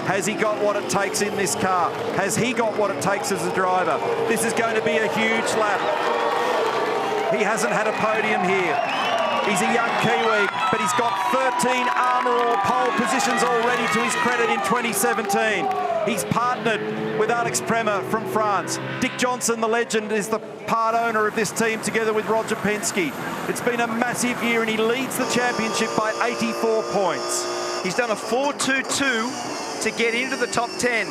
Has he got what it takes in this car? Has he got what it takes as a driver? This is going to be a huge lap. He hasn't had a podium here. He's a young Kiwi, but he's got 13 Armour All pole positions already to his credit in 2017. He's partnered with Alex Premat from France. Dick Johnson, the legend, is the part owner of this team together with Roger Penske. It's been a massive year and he leads the championship by 84 points. He's done a 4.22 to get into the top 10.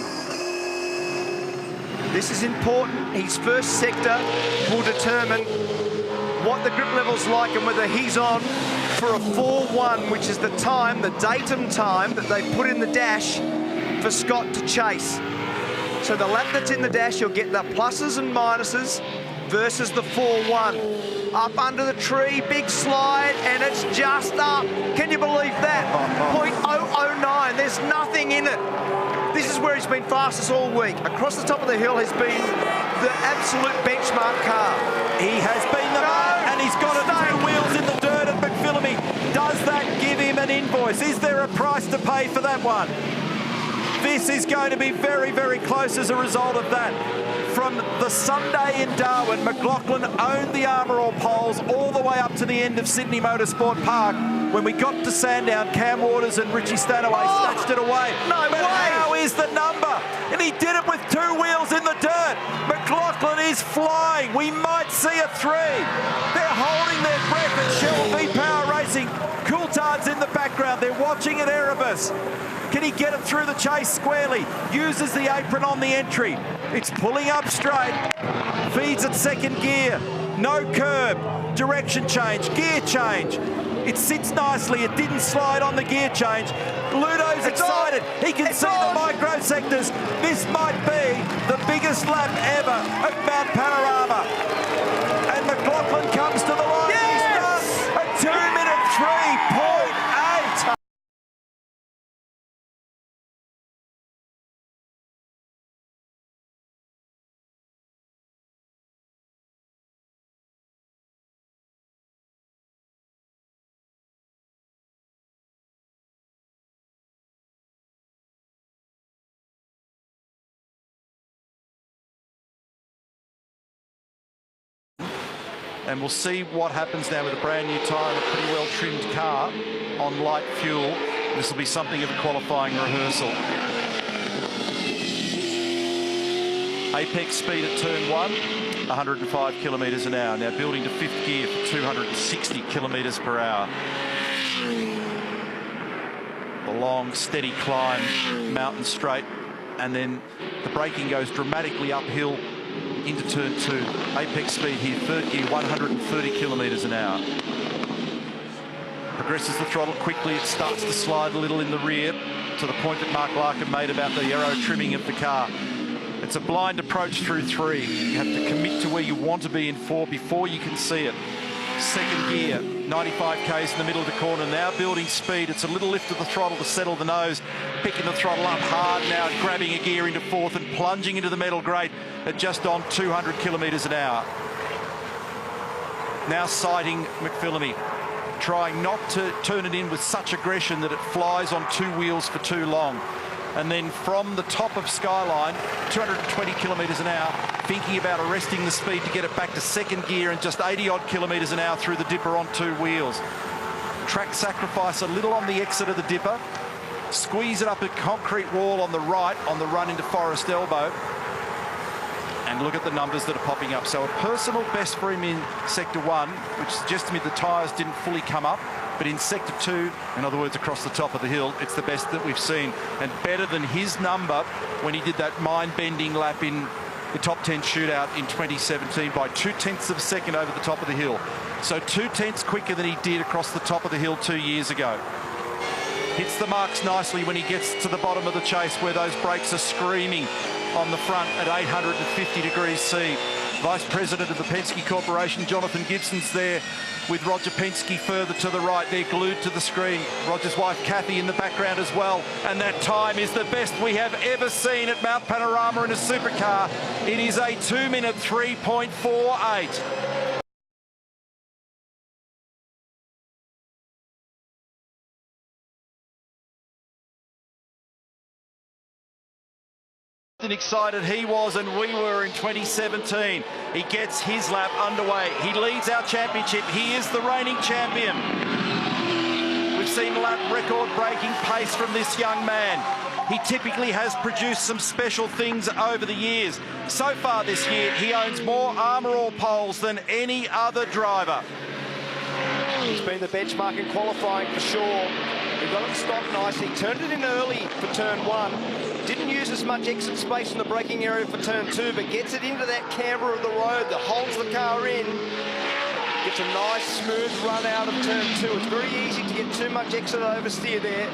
This is important. His first sector will determine what the grip level's like and whether he's on for a 4.1, which is the time, the datum time that they put in the dash for Scott to chase. So the lap that's in the dash, you'll get the pluses and minuses versus the 4.1. Up under the tree, big slide, and it's just up. Can you believe that? 0.009, there's nothing in it. This is where he's been fastest all week. Across the top of the hill has been the absolute benchmark car. He has been the man, and he's got 2 wheels in the dirt at McPhillamy. Does that give him an invoice? Is there a price to pay for that one? This is going to be very, very close as a result of that. From the Sunday in Darwin, McLaughlin owned the Armour All poles all the way up to the end of Sydney Motorsport Park. When we got to Sandown, Cam Waters and Richie Stanaway snatched it away. No but way! How is the number? And he did it with 2 wheels in the dirt. McLaughlin is flying. We might see a 3. They're holding their breath at Shell V-Power Racing. Coulthard's in the background. They're watching at Erebus. Can he get it through the chase squarely? Uses the apron on the entry. It's pulling up straight. Feeds at second gear. No curb. Direction change. Gear change. It sits nicely. It didn't slide on the gear change. Ludo's excited. He can see the micro sectors. This might be the biggest lap ever at Mount Panorama. And McLaughlin comes to the line. Yes! He's done a 2-minute 3.8. And we'll see what happens now with a brand new tyre and a pretty well trimmed car on light fuel. This will be something of a qualifying rehearsal. Apex speed at turn 1, 105 kilometres an hour. Now building to 5th gear for 260 kilometres per hour. The long, steady climb, mountain straight, and then the braking goes dramatically uphill into turn 2. Apex speed here, 3rd gear, 130 kilometres an hour. Progresses the throttle quickly. It starts to slide a little in the rear to the point that Mark Larkin made about the aero trimming of the car. It's a blind approach through 3. You have to commit to where you want to be in 4 before you can see it. 2nd gear, 95 k's in the middle of the corner. Now building speed. It's a little lift of the throttle to settle the nose. Picking the throttle up hard now, grabbing a gear into 4th and plunging into the metal grate at just on 200 kilometres an hour. Now sighting McPhillamy, trying not to turn it in with such aggression that it flies on 2 wheels for too long. And then from the top of Skyline, 220 kilometres an hour, thinking about arresting the speed to get it back to 2nd gear and just 80-odd kilometres an hour through the dipper on 2 wheels. Track sacrifice a little on the exit of the dipper. Squeeze it up a concrete wall on the right on the run into Forest Elbow. And look at the numbers that are popping up. So a personal best for him in Sector 1, which suggests to me the tyres didn't fully come up. But in Sector 2, in other words, across the top of the hill, it's the best that we've seen. And better than his number when he did that mind-bending lap in the top 10 shootout in 2017 by 0.2 of a second over the top of the hill. So 0.2 quicker than he did across the top of the hill 2 years ago. Hits the marks nicely when he gets to the bottom of the chase where those brakes are screaming on the front at 850 degrees C. Vice President of the Penske Corporation, Jonathan Gibson's there with Roger Penske further to the right. They're glued to the screen. Roger's wife, Kathy, in the background as well. And that time is the best we have ever seen at Mount Panorama in a supercar. It is a 2-minute 3.48. Excited he was and we were in 2017. He gets his lap underway. He leads our championship. He is the reigning champion. We've seen lap record-breaking pace from this young man. He typically has produced some special things over the years. So far this year, he owns more Armour All poles than any other driver. He's been the benchmark in qualifying for sure. He got it stopped nicely, turned it in early for turn 1. Didn't use as much exit space in the braking area for turn 2, but gets it into that camber of the road that holds the car in. Gets a nice smooth run out of turn 2. It's very easy to get too much exit oversteer there.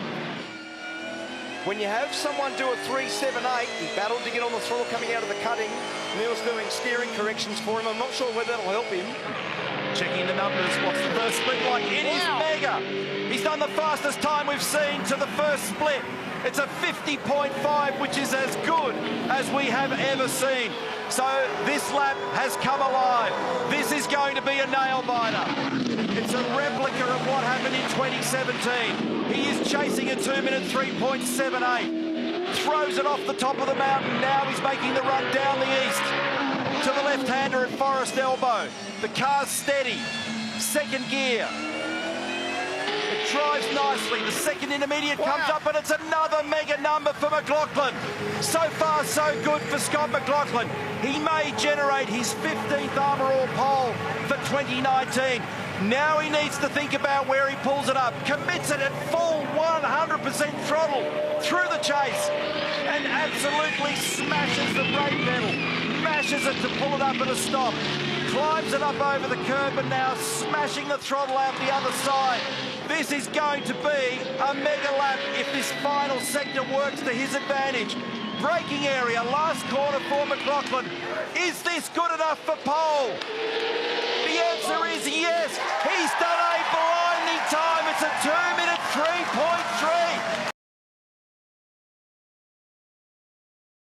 When you have someone do a 3.78, he battled to get on the throttle coming out of the cutting. Neil's doing steering corrections for him. I'm not sure whether that'll help him. Checking the numbers, what's the first split like? It is mega. He's done the fastest time we've seen to the first split. It's a 50.5, which is as good as we have ever seen. So this lap has come alive. This is going to be a nail-biter. It's a replica of what happened in 2017. He is chasing a 2-minute 3.78. Throws it off the top of the mountain. Now he's making the run down the east to the left-hander at Forest Elbow. The car's steady. Second gear. It drives nicely. The second intermediate comes up, and it's another mega number for McLaughlin. So far, so good for Scott McLaughlin. He may generate his 15th Armour All pole for 2019. Now he needs to think about where he pulls it up. Commits it at full 100% throttle through the chase and absolutely smashes the brake pedal. Mashes it to pull it up at a stop. Climbs it up over the curb and now smashing the throttle out the other side. This is going to be a mega lap if this final sector works to his advantage. Braking area, last corner for McLaughlin. Is this good enough for pole? The answer is yes. He's done a blinding time. It's a 2-minute 3.3.